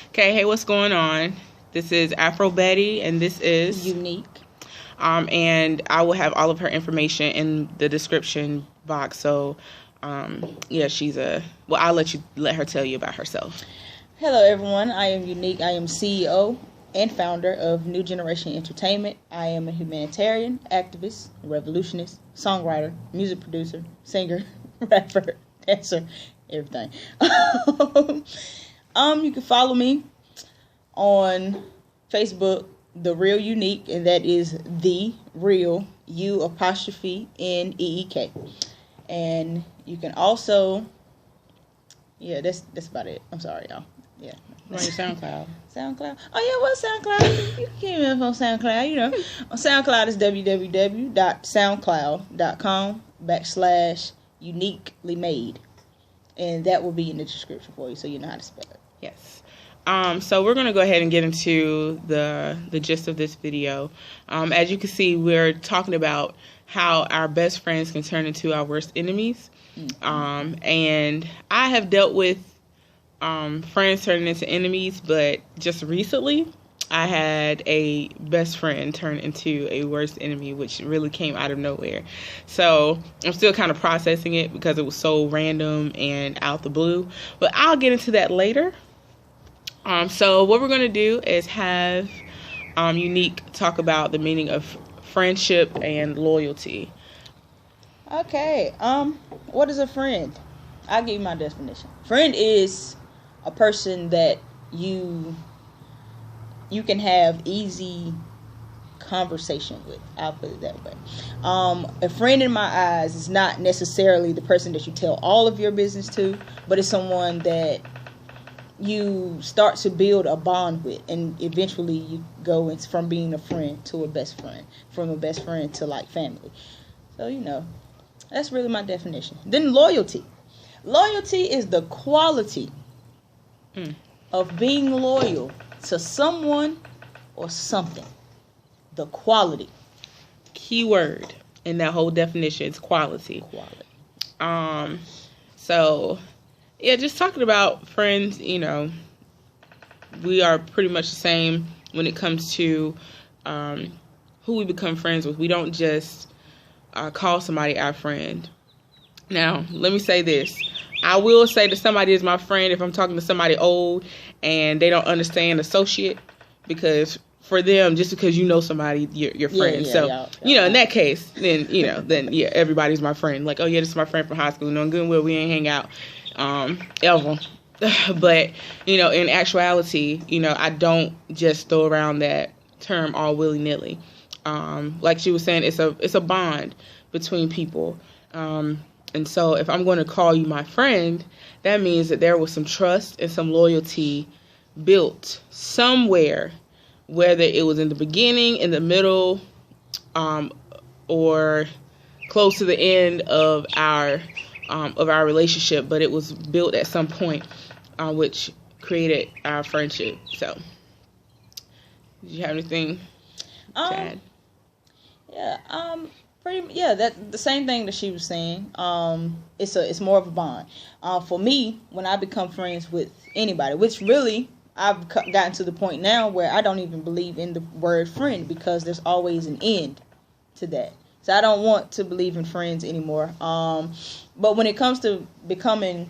Okay, hey, what's going on? This is Afro Betty, and this is Unique. And I will have all of her information in the description box. So, yeah, I'll let her tell you about herself. Hello, everyone. I am Unique. I am CEO and founder of New Generation Entertainment. I am a humanitarian, activist, revolutionist, songwriter, music producer, singer, rapper, dancer, everything. You can follow me on Facebook, The Real Unique, and that is The Real U'_NEEK. And you can also, that's about it. I'm sorry, y'all. Yeah. On your SoundCloud. SoundCloud. Oh, yeah, what's SoundCloud? You can get me up on SoundCloud, On SoundCloud is www.soundcloud.com/uniquely made. And that will be in the description for you so you know how to spell it. Yes. So we're going to go ahead and get into the gist of this video. As you can see, we're talking about how our best friends can turn into our worst enemies. Mm-hmm. And I have dealt with friends turning into enemies, but just recently I had a best friend turn into a worst enemy, which really came out of nowhere. So I'm still kind of processing it because it was so random and out the blue, but I'll get into that later. So what we're going to do is have Unique talk about the meaning of friendship and loyalty. Okay. What is a friend? I'll give you my definition. Friend is a person that you can have easy conversation with. I'll put it that way. A friend in my eyes is not necessarily the person that you tell all of your business to, but it's someone that you start to build a bond with, and eventually you go from being a friend to a best friend, from a best friend to like family. So that's really my definition. Then loyalty. Loyalty is the quality of being loyal to someone or something. The quality. Key word in that whole definition is quality. So yeah, just talking about friends, we are pretty much the same when it comes to who we become friends with. We don't just call somebody our friend. Now, let me say this. I will say that somebody is my friend if I'm talking to somebody old and they don't understand associate, because for them, just because you know somebody, you're friends. In that case, then everybody's my friend. Like, oh yeah, this is my friend from high school. No good and well, we ain't hang out ever. But in actuality, I don't just throw around that term all willy nilly. Like she was saying, it's a bond between people. And so if I'm going to call you my friend, that means that there was some trust and some loyalty built somewhere, whether it was in the beginning, in the middle, or close to the end of our relationship, but it was built at some point, which created our friendship. So, did you have anything to add? That's the same thing that she was saying. It's more of a bond. For me, when I become friends with anybody, which really I've gotten to the point now where I don't even believe in the word friend, because there's always an end to that. So I don't want to believe in friends anymore. But when it comes to becoming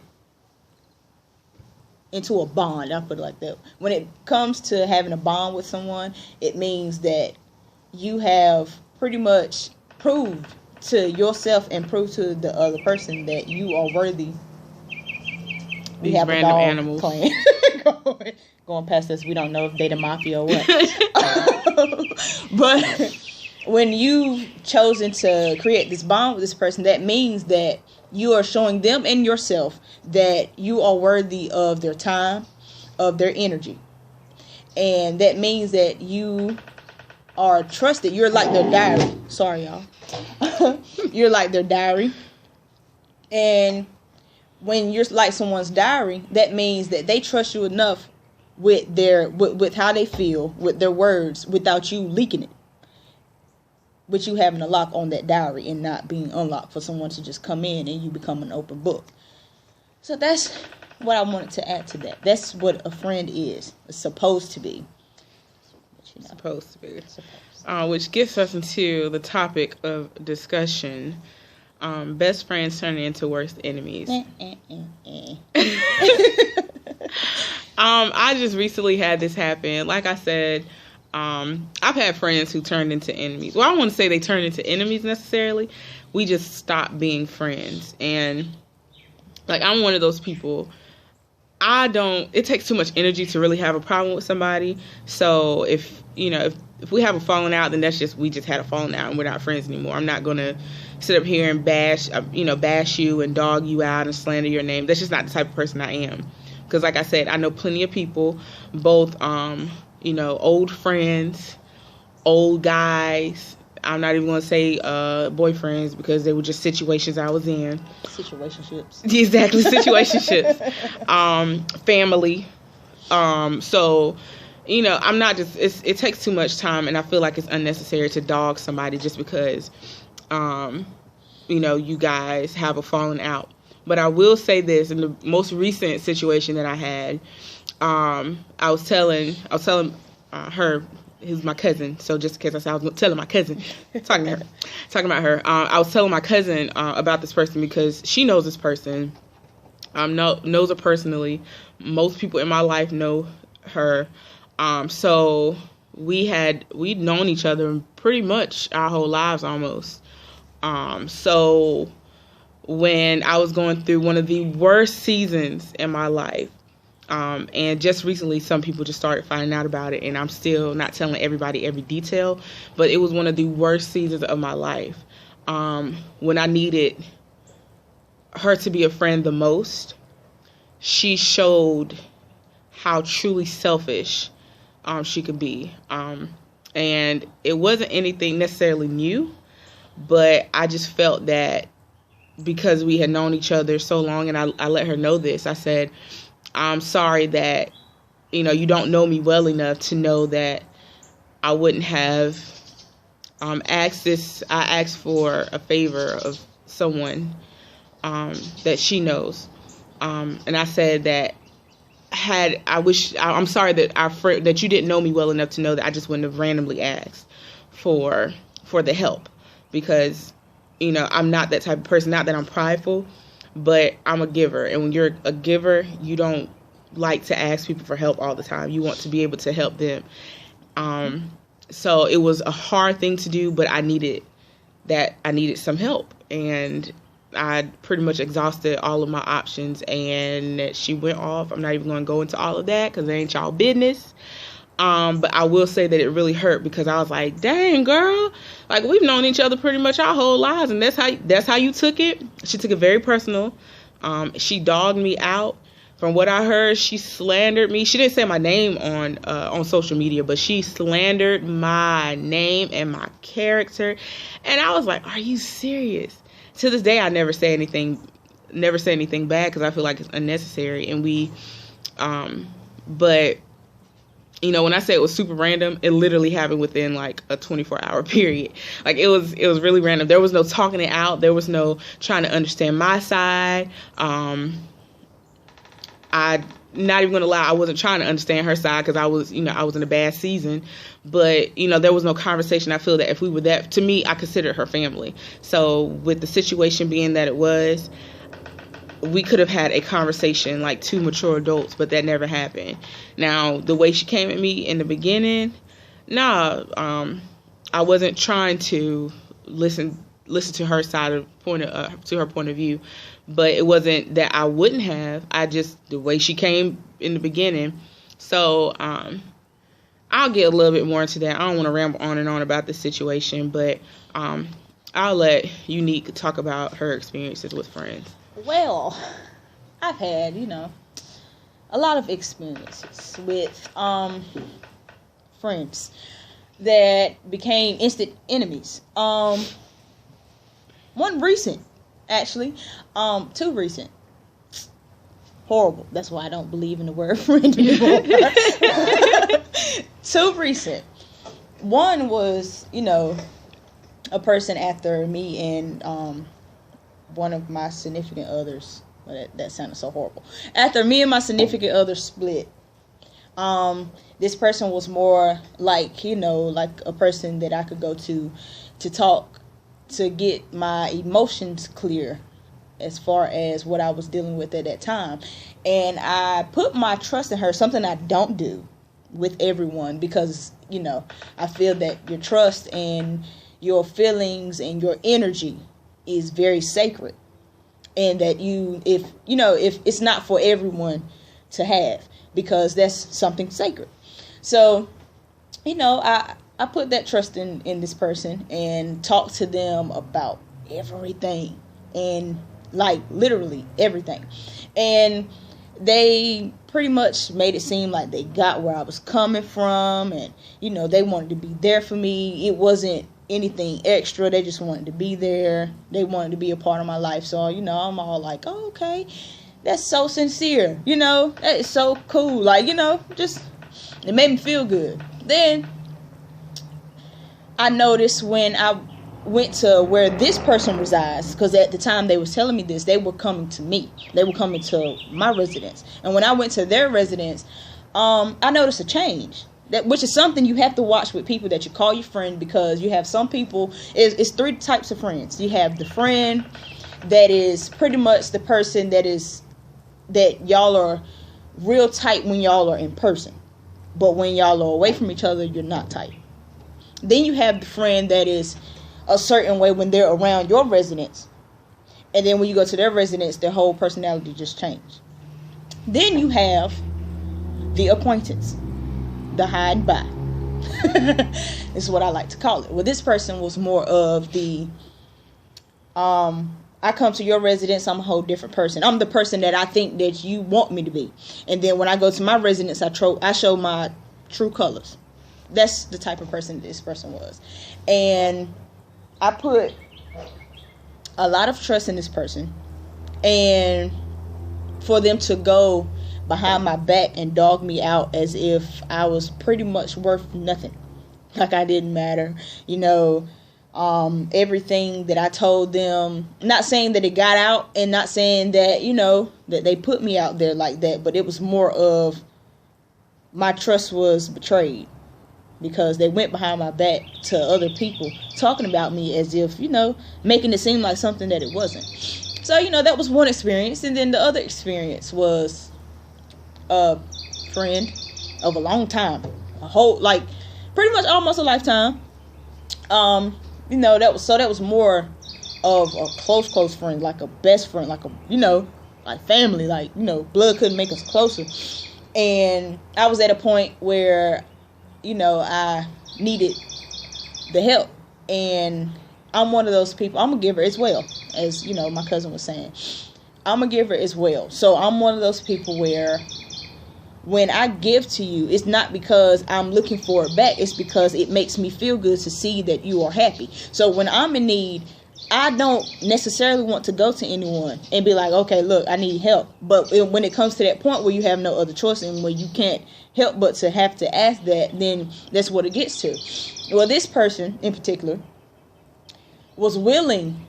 into a bond, I'll put it like that. When it comes to having a bond with someone, it means that you have pretty much proved to yourself and proved to the other person that you are worthy. These have random animals playing. going past us. We don't know if they the mafia or what. But when you've chosen to create this bond with this person, that means that you are showing them and yourself that you are worthy of their time, of their energy. And that means that you are trusted. You're like their diary. Sorry, y'all. You're like their diary. And when you're like someone's diary, that means that they trust you enough with with how they feel, with their words, without you leaking it. With you having a lock on that diary and not being unlocked for someone to just come in and you become an open book. So that's what I wanted to add to that. That's what a friend is. It's supposed to be. Supposed to be. Which gets us into the topic of discussion. Best friends turning into worst enemies. I just recently had this happen. Like I said, I've had friends who turned into enemies. Well, I don't want to say they turned into enemies necessarily. We just stopped being friends. And like, I'm one of those people. It takes too much energy to really have a problem with somebody. So if we have a falling out, then we just had a falling out and we're not friends anymore. I'm not going to sit up here and bash you and dog you out and slander your name. That's just not the type of person I am. Because like I said, I know plenty of people, both, old friends, old guys. I'm not even going to say boyfriends because they were just situations I was in. Situationships. Exactly, situationships. Family. So, I'm not just, it takes too much time, and I feel like it's unnecessary to dog somebody just because, you guys have a falling out. But I will say this, in the most recent situation that I had, I was telling her, who's my cousin, so just in case I said I was telling my cousin, talking about her, I was telling my cousin about this person because she knows this person, knows her personally. Most people in my life know her, so we'd known each other pretty much our whole lives almost. So when I was going through one of the worst seasons in my life, and just recently some people just started finding out about it, and I'm still not telling everybody every detail, but it was one of the worst seasons of my life. When I needed her to be a friend the most, she showed how truly selfish she could be. And it wasn't anything necessarily new, but I just felt that because we had known each other so long, and I let her know this. I said, I'm sorry that, you don't know me well enough to know that I wouldn't have asked this. I asked for a favor of someone that she knows. And I said that I'm sorry that that you didn't know me well enough to know that I just wouldn't have randomly asked for the help, because I'm not that type of person. Not that I'm prideful, but I'm a giver. And when you're a giver, you don't like to ask people for help all the time. You want to be able to help them. So it was a hard thing to do, but I needed some help. And I pretty much exhausted all of my options, and she went off. I'm not even going to go into all of that because it ain't y'all business. But I will say that it really hurt because I was like, dang, girl, like, we've known each other pretty much our whole lives, and that's how you took it. She took it very personal. She dogged me out. From what I heard, she slandered me. She didn't say my name on social media, but she slandered my name and my character. And I was like, are you serious? To this day, I never say anything bad because I feel like it's unnecessary. And but when I say it was super random, it literally happened within like a 24-hour period. Like, it was really random. There was no talking it out. There was no trying to understand my side. I not even gonna lie, I wasn't trying to understand her side because I was in a bad season. But there was no conversation. I feel that if we were that, to me, I considered her family. So with the situation being that it was, we could have had a conversation like two mature adults, but that never happened. Now, the way she came at me in the beginning, I wasn't trying to listen to her side of to her point of view, but it wasn't that I wouldn't have. The way she came in the beginning. So I'll get a little bit more into that. I don't want to ramble on and on about this situation, but I'll let Unique talk about her experiences with friends. Well, I've had, a lot of experiences with friends that became instant enemies. One recent, actually. Two recent. Horrible. That's why I don't believe in the word friend anymore. Two recent. One was, a person after me and one of my significant others Well, that sounded so horrible. After me and my significant other split, this person was more like, like a person that I could go to talk, to get my emotions clear as far as what I was dealing with at that time. And I put my trust in her, something I don't do with everyone, because, I feel that your trust and your feelings and your energy is very sacred. And that if it's not for everyone to have, because that's something sacred. So, I put that trust in this person and talked to them about everything, and like literally everything. And they pretty much made it seem like they got where I was coming from, and they wanted to be there for me. It wasn't anything extra. They just wanted to be there. They wanted to be a part of my life. So, I'm all like, oh, okay, that's so sincere. That is so cool. Like, just, it made me feel good. Then I noticed when I went to where this person resides, because at the time they was telling me this, they were coming to me. They were coming to my residence. And when I went to their residence, I noticed a change. Which is something you have to watch with people that you call your friend, because you have some people, it's three types of friends. You have the friend that is pretty much the person that y'all are real tight when y'all are in person, but when y'all are away from each other, you're not tight. Then you have the friend that is a certain way when they're around your residence, and then when you go to their residence, their whole personality just changed. Then you have the acquaintance, the hide by. This is what I like to call it. Well, this person was more of the I come to your residence, I'm a whole different person. I'm the person that I think that you want me to be. And then when I go to my residence, I show my true colors. That's the type of person this person was. And I put a lot of trust in this person. And for them to go behind my back and dog me out as if I was pretty much worth nothing, like I didn't matter, everything that I told them, not saying that it got out, and not saying that, that they put me out there like that, but it was more of my trust was betrayed, because they went behind my back to other people talking about me as if, making it seem like something that it wasn't. So, that was one experience. And then the other experience was a friend of a long time, a whole, like, pretty much almost a lifetime. That was more of a close friend, like a best friend, like like family, like, blood couldn't make us closer. And I was at a point where, I needed the help. And I'm one of those people, I'm a giver as well, as, my cousin was saying. I'm a giver as well. So I'm one of those people where when I give to you, it's not because I'm looking for it back. It's because it makes me feel good to see that you are happy. So when I'm in need, I don't necessarily want to go to anyone and be like, okay, look, I need help. But when it comes to that point where you have no other choice and where you can't help but to have to ask that, then that's what it gets to. Well, this person in particular was willing,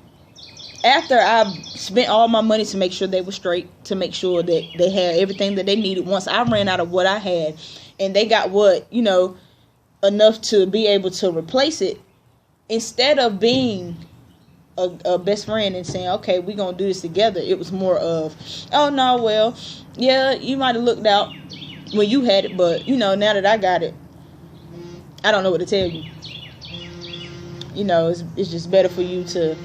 after I spent all my money to make sure they were straight, to make sure that they had everything that they needed. Once I ran out of what I had and they got what, enough to be able to replace it, instead of being a best friend and saying, okay, we're going to do this together, it was more of, oh, no, well, yeah, you might have looked out when you had it, but, now that I got it, I don't know what to tell you. It's just better for you to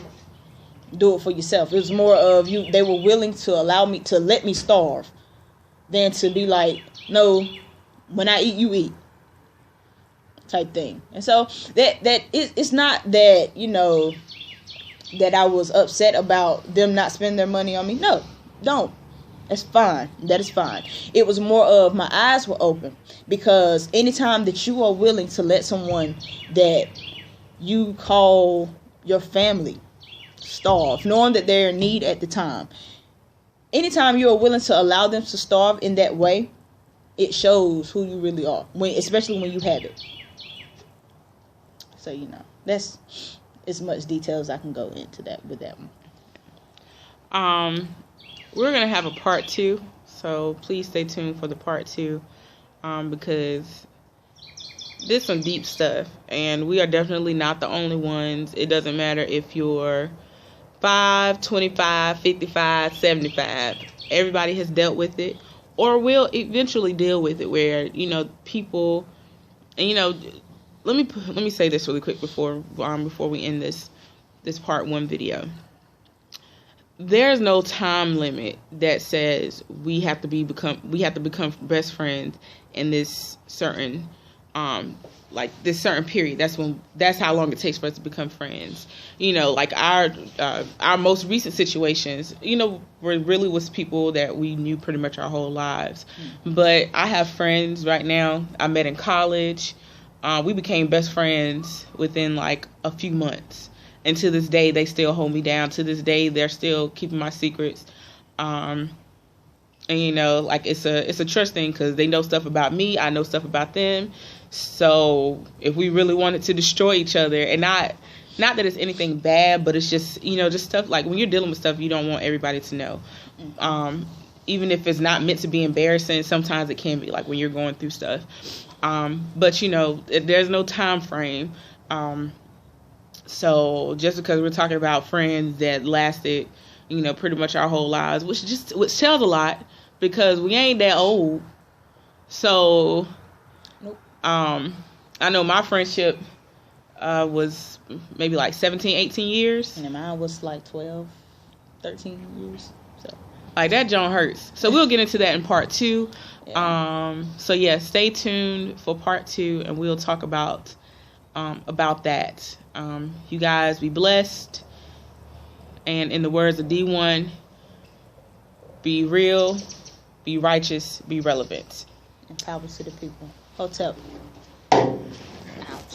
do it for yourself. It was more of they were willing to allow me to let me starve than to be like, no, when I eat, you eat, type thing. And so it's not that, that I was upset about them not spending their money on me. No, don't. That's fine. That is fine. It was more of my eyes were open, because anytime that you are willing to let someone that you call your family starve, knowing that they're in need at the time, anytime you are willing to allow them to starve in that way, it shows who you really are, especially when you have it. So, that's as much detail as I can go into that with that one. we're going to have a part 2. So please stay tuned for the part 2 because this is some deep stuff. And we are definitely not the only ones. It doesn't matter if you're 5, 25, 55, 75. Everybody has dealt with it or will eventually deal with it where, you know, people, and, you know, let me say this really quick before we end this part 1 video. There's no time limit that says we have to become best friends in this certain this certain period. That's how long it takes for us to become friends. You know, like our most recent situations, you know, were really with people that we knew pretty much our whole lives. But I have friends right now I met in college. We became best friends within like a few months. And to this day, they still hold me down. To this day, they're still keeping my secrets. And, you know, like it's a trust thing because they know stuff about me. I know stuff about them. So if we really wanted to destroy each other, and not that it's anything bad, but it's just, you know, just stuff like when you're dealing with stuff you don't want everybody to know. Even if it's not meant to be embarrassing, sometimes it can be like when you're going through stuff. But, you know, there's no time frame. So just because we're talking about friends that lasted, you know, pretty much our whole lives, which tells a lot because we ain't that old. So, nope. I know my friendship was maybe like 17, 18 years. And mine was like 12, 13 years. So, like that John hurts. So we'll get into that in part 2. Yeah. So yeah, stay tuned for part 2, and we'll talk about that. You guys be blessed, and in the words of D1, be real, be righteous, be relevant. And power to the people. Hotep.